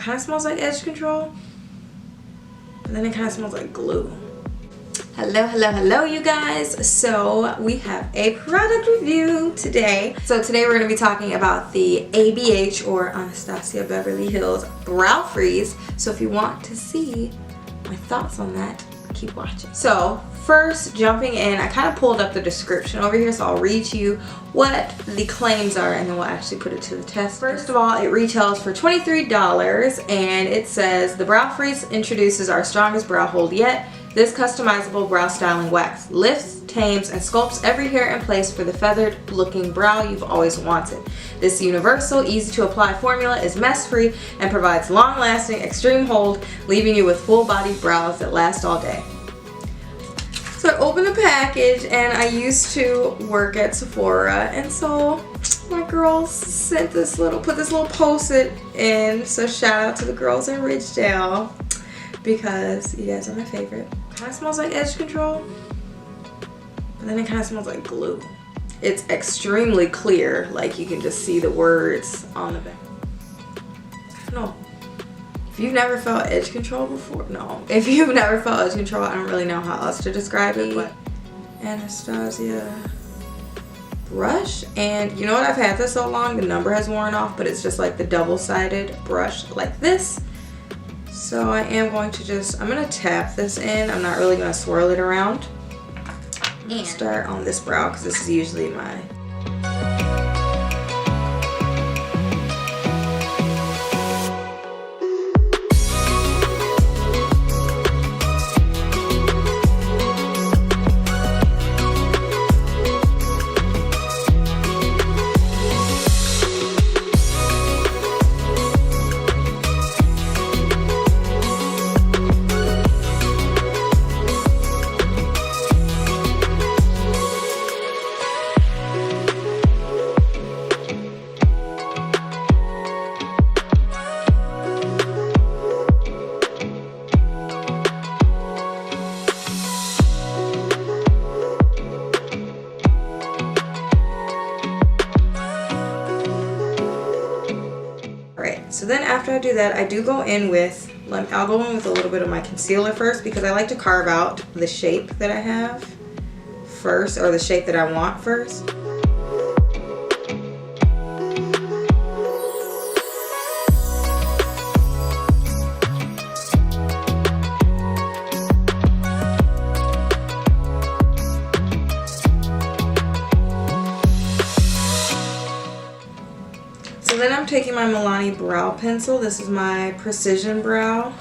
kind of smells like edge control, but then it kind of smells like glue. Hello you guys. So we have a product review today. So today we're going to be talking about the ABH, or Anastasia Beverly Hills Brow Freeze. So if you want to see my thoughts on that, keep watching. So first, jumping in, I kind of pulled up the description over here, so I'll read to you what the claims are and then we'll actually put it to the test. First of all, it retails for $23 and it says the Brow Freeze introduces our strongest brow hold yet. This customizable brow styling wax lifts, tames, and sculpts every hair in place for the feathered looking brow you've always wanted. This universal, easy to apply formula is mess free and provides long lasting extreme hold, leaving you with full body brows that last all day. So I opened the package, and I used to work at Sephora, and so my girls sent this put this little post-it in, so shout out to the girls in Ridgedale, because you guys are my favorite. Kind of smells like edge control, but then it kind of smells like glue. It's extremely clear, like you can just see the words on the back. I don't know. If you've never felt edge control before, no. If you've never felt edge control, I don't really know how else to describe it, but Anastasia brush, and you know what, I've had this so long, the number has worn off, but it's just like the double-sided brush like this. So I am going to I'm going to tap this in. I'm not really going to swirl it around. And start on this brow because this is usually my So then after I do that, I do go in with, I'll go in with a little bit of my concealer first, because I like to carve out the shape that I have first, or the shape that I want first. So then I'm taking my Milani brow pencil. This is my Precision Brow.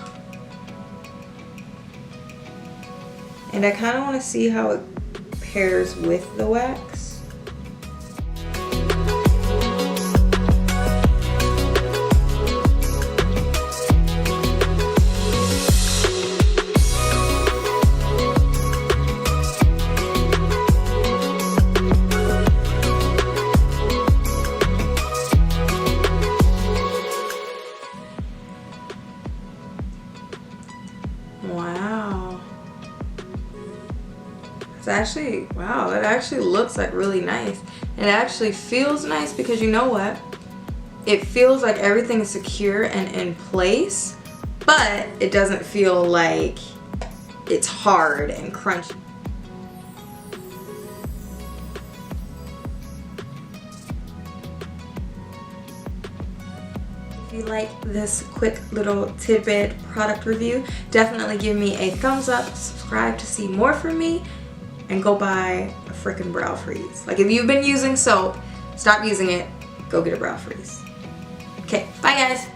And I kind of want to see how it pairs with the wax. Wow. It's actually, wow, that actually looks like really nice. And it actually feels nice because you know what? It feels like everything is secure and in place, but it doesn't feel like it's hard and crunchy. If you like this quick little tidbit product review, definitely give me a thumbs up, subscribe to see more from me, and go buy a freaking brow freeze. Like, if you've been using soap, stop using it, go get a brow freeze. Okay, bye guys.